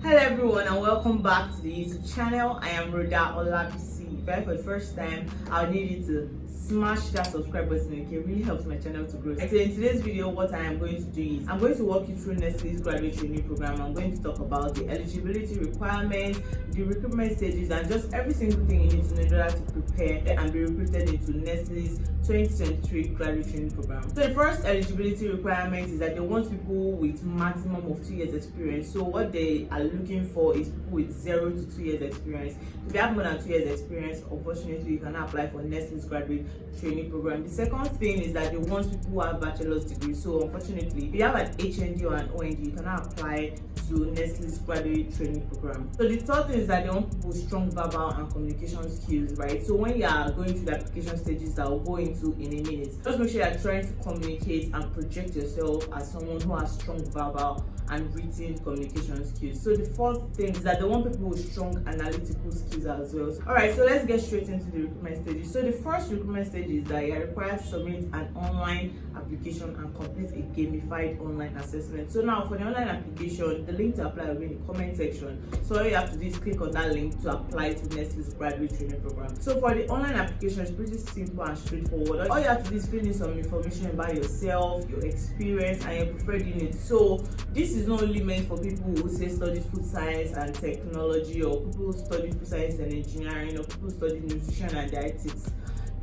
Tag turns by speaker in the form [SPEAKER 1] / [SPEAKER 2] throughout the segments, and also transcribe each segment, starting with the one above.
[SPEAKER 1] Hello everyone and welcome back to the YouTube channel. I am Rhoda Olabisi. If you're for the first time, I'll need you to smash that subscribe button. Okay, it really helps my channel to grow. So in today's video, what I am going to do is I'm going to walk you through Nestle's Graduate Trainee Programme. I'm going to talk about the eligibility requirements, the recruitment stages, and just every single thing you need to know in order to prepare and be recruited into Nestle's 2023 Graduate Trainee Programme. So the first eligibility requirement is that they want people with maximum of 2 years experience. So what they are looking for is people with 0 to 2 years experience. If you have more than 2 years experience, unfortunately you cannot apply for Nestle's Graduate Trainee Programme. The second thing is that they want people who have bachelor's degree. So unfortunately, if you have an HND or an OND, you cannot apply to Nestle's Graduate Trainee Programme. So the third thing is that they want people with strong verbal and communication skills, right? So when you are going through the application stages that I'll go into in a minute, just make sure you're trying to communicate and project yourself as someone who has strong verbal and written communication skills. So the fourth thing is that they want people with strong analytical skills as well. Alright, so let's get straight into the recruitment stages. So the first recruitment stage is that you are required to submit an online application and complete a gamified online assessment. So now for the online application, the link to apply will be in the comment section. So all you have to do is click on that link to apply to Nestle's Graduate Trainee Programme. So for the online application, it's pretty simple and straightforward. All you have to do is fill in some information about yourself, your experience, and your preferred unit. So this is not only meant for people who say study food science and technology, or people who study food science and engineering, or people who study nutrition and dietetics.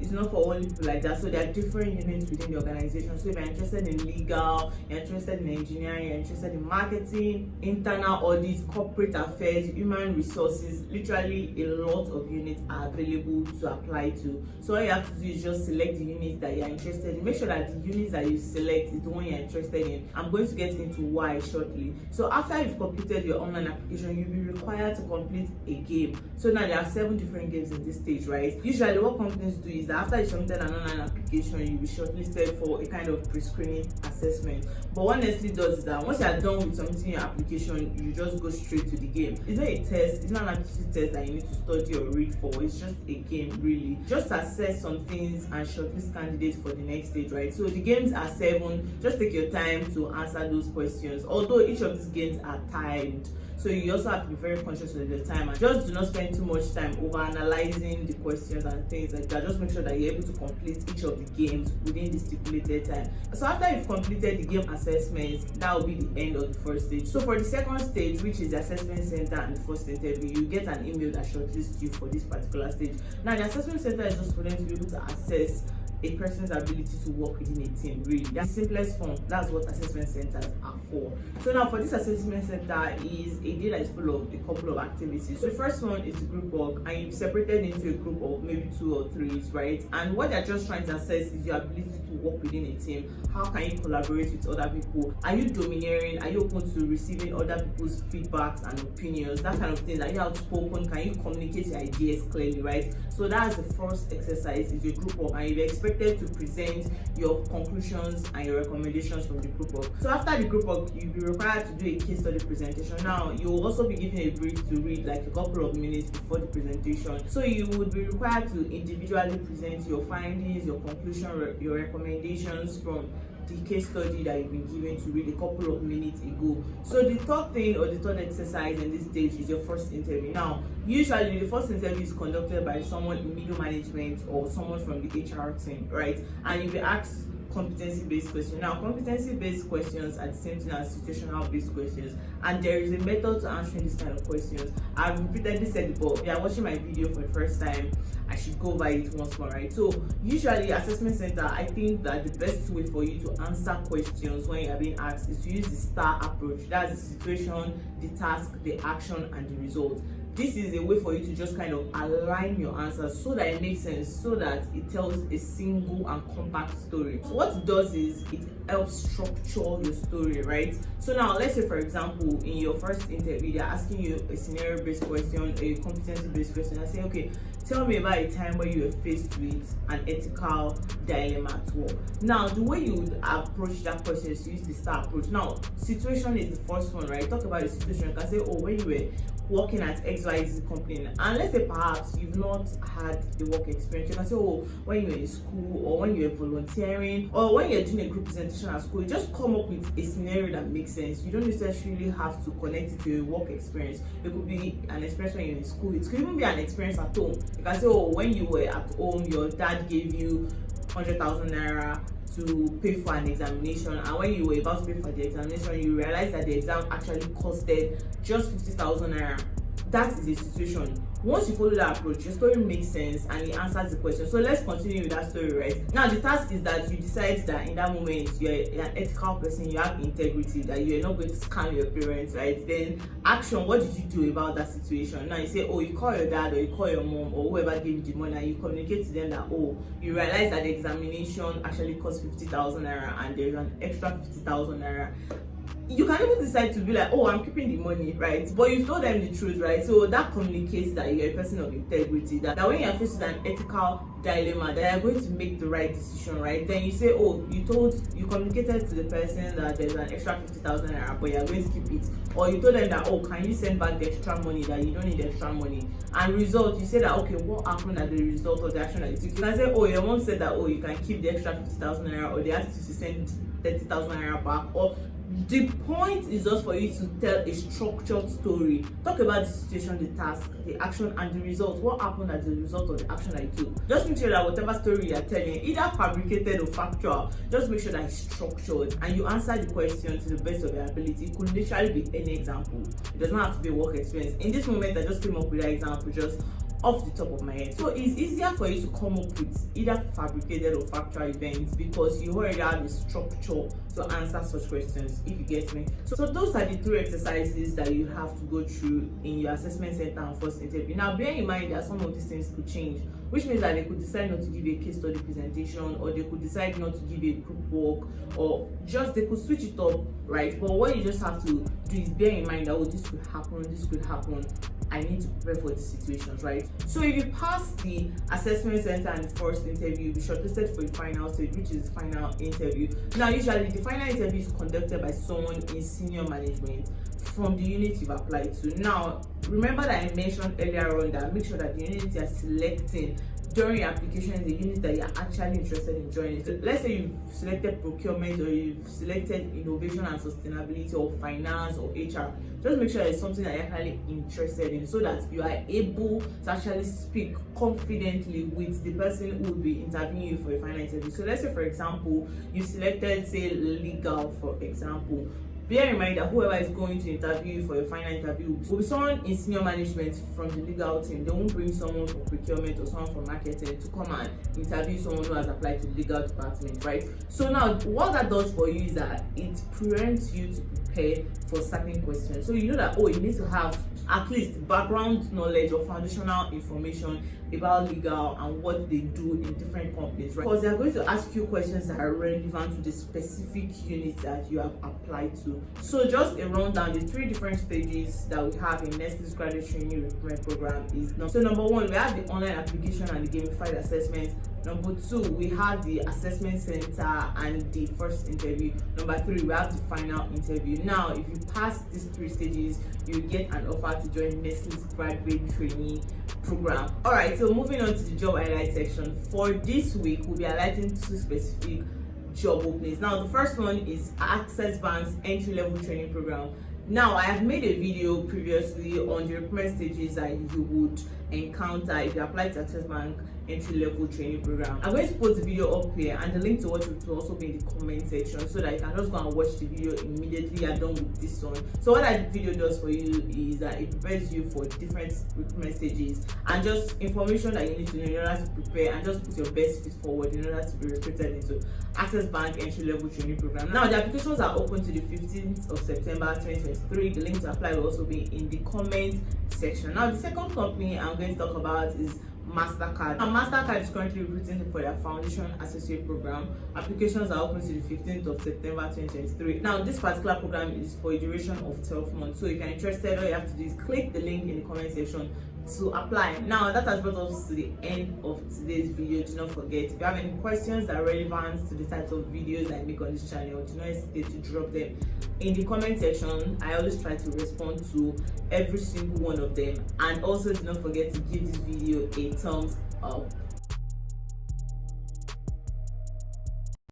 [SPEAKER 1] It's not for only people like that. So there are different units within the organization. So if you're interested in legal, you're interested in engineering, you're interested in marketing, internal audit, corporate affairs, human resources, literally a lot of units are available to apply to. So all you have to do is just select the units that you're interested in. Make sure that the units that you select is the one you're interested in. I'm going to get into why shortly. So after you've completed your online application, you'll be required to complete a game. So now there are 7 different games in this stage, right? Usually what companies do is that after you submitted an online application, you'll be shortlisted for a kind of pre-screening assessment. But what Nestle does is that once you are done with submitting your application, you just go straight to the game. It's not a test, it's not an aptitude test that you need to study or read for. It's just a game, really. Just assess some things and shortlist candidates for the next stage, right? So the games are 7. Just take your time to answer those questions. Although each of these games are timed, so you also have to be very conscious of your time and just do not spend too much time over analyzing the questions and things like that. Just make sure that you're able to complete each of the games within the stipulated time. So after you've completed the game assessments, that will be the end of the first stage. So for the second stage, which is the assessment center and the first interview, you get an email that shortlists you for this particular stage. Now the assessment center is just for them to be able to assess a person's ability to work within a team, really. That's the simplest form. That's what assessment centers are for. So now for this assessment center is a day that is full of a couple of activities. So the first one is the group work, and you're separated into a group of maybe 2 or 3, right? And what they're just trying to assess is your ability to work within a team. How can you collaborate with other people? Are you domineering? Are you open to receiving other people's feedbacks and opinions? That kind of thing. Are you outspoken? Can you communicate your ideas clearly, right? So that's the first exercise, is your group work, and you're expected to present your conclusions and your recommendations from the group work. So after the group work, you'll be required to do a case study presentation. Now you'll also be given a brief to read like a couple of minutes before the presentation. So you would be required to individually present your findings, your conclusion, your recommendations from the case study that you've been given to read a couple of minutes ago. So the third thing, or the third exercise in this stage, is your first interview. Now usually the first interview is conducted by someone in middle management or someone from the HR team, right? And you'll be asked competency-based questions. Now competency-based questions are the same thing as situational-based questions, and there is a method to answering this kind of questions. I've repeatedly said it, but if you are watching my video for the first time, I should go by it once more, right? So usually assessment center, I think that the best way for you to answer questions when you are being asked is to use the STAR approach. That's the situation, the task, the action, and the result. This is a way for you to just kind of align your answers so that it makes sense, so that it tells a single and compact story. So what it does is it helps structure your story, right? So now let's say, for example, in your first interview, they're asking you a scenario-based question, a competency-based question. I say, okay, tell me about a time where you were faced with an ethical dilemma at work. Now the way you would approach that question is to use the STAR approach. Now situation is the first one, right? Talk about the situation. You can say, oh, when you were working at XYZ company, and let's say perhaps you've not had the work experience. You can say, oh, when you're in school, or when you're volunteering, or when you're doing a group presentation at school, you just come up with a scenario that makes sense. You don't necessarily have to connect it to a work experience. It could be an experience when you're in school. It could even be an experience at home. You can say, oh, when you were at home, your dad gave you 100,000 naira to pay for an examination, and when you were about to pay for the examination, you realized that the exam actually costed just 50,000 naira. That is the situation. Once you follow that approach, your story makes sense and it answers the question. So let's continue with that story, right? Now the task is that you decide that in that moment you're an ethical person, you have integrity, that you're not going to scam your parents, right? Then action, what did you do about that situation? Now you say, oh, you call your dad or you call your mom or whoever gave you the money, and you communicate to them that, oh, you realize that the examination actually cost 50,000 naira and there's an extra 50,000 naira. You can even decide to be like, oh, I'm keeping the money, right? But you've told them the truth, right? So that communicates that you're a person of integrity, that when you're faced with an ethical dilemma, that you're going to make the right decision, right? Then you say, oh, you communicated to the person that there's an extra 50,000 naira, but you're going to keep it. Or you told them that, oh, can you send back the extra money, that you don't need extra money? And result, you say that, okay, what happened as the result of the action that you took? You can say, oh, your mom said that, oh, you can keep the extra 50,000 naira, or they asked you to send 30,000 naira back, or the point is just for you to tell a structured story. Talk about the situation, the task, the action, and the result. What happened as a result of the action that you took. Just make sure that whatever story you are telling, either fabricated or factual, just make sure that it's structured and you answer the question to the best of your ability. It could literally be any example. It does not have to be a work experience. In this moment, I just came up with that example just off the top of my head. So it's easier for you to come up with either fabricated or factual events because you already have a structure to answer such questions, if you get me. So those are the 3 exercises that you have to go through in your assessment center and first interview. Now bear in mind that some of these things could change, which means that they could decide not to give you a case study presentation, or they could decide not to give you a group work, or just they could switch it up, right? But what you just have to do is bear in mind that, oh, this could happen, I need to prepare for these situations, right? So if you pass the assessment center and the first interview, you'll be shortlisted for the final stage, which is the final interview. Now usually the final interview is conducted by someone in senior management from the unit you've applied to. Now remember that I mentioned earlier on that make sure that the unit you are selecting during your application is the unit that you're actually interested in joining. So let's say you've selected procurement, or you've selected innovation and sustainability, or finance, or HR. Just make sure it's something that you're actually interested in, so that you are able to actually speak confidently with the person who will be interviewing you for a final interview. So let's say, for example, you selected, say, legal, for example. Bear in mind that whoever is going to interview you for your final interview will be someone in senior management from the legal team. They won't bring someone from procurement or someone from marketing to come and interview someone who has applied to the legal department, right? So now what that does for you is that it prevents you to prepare for certain questions. So you know that, oh, you need to have at least background knowledge or foundational information about legal and what they do in different companies, right? Because they are going to ask you questions that are relevant to the specific unit that you have applied to. So just a rundown, the 3 different stages that we have in Nestle's Graduate Trainee Recruitment Program is, so number 1, we have the online application and the gamified assessment. Number 2, we have the assessment center and the first interview. Number 3, we have the final interview. Now, if you pass these 3 stages, you get an offer to join Nestle's Graduate Trainee Program. Alright, so moving on to the job highlight section. For this week, we'll be highlighting 2 specific job openings. Now, the first one is Access Bank's entry-level training program. Now, I have made a video previously on the recruitment stages that you would encounter if you apply to Access Bank entry-level training program. I'm going to post the video up here, and the link to watch it will also be in the comment section, so that you can just go and watch the video immediately you're done with this one. So what that video does for you is that it prepares you for different recruitment stages and just information that you need to know in order to prepare and just put your best foot forward in order to be recruited into Access Bank entry-level training program. Now, the applications are open to the 15th of September 2023. The link to apply will also be in the comment section. Now, the second company I'm going to talk about is Mastercard. Now, Mastercard is currently recruiting for their Foundation Associate Program. Applications are open to the 15th of September 2023. Now, this particular program is for a duration of 12 months. So if you're interested, all you have to do is click the link in the comment section to apply. Now that has brought us to the end of today's video. Do not forget, if you have any questions that are relevant to the types of videos I make on this channel, do not hesitate to drop them in the comment section. I always try to respond to every single one of them, and also do not forget to give this video a thumbs up.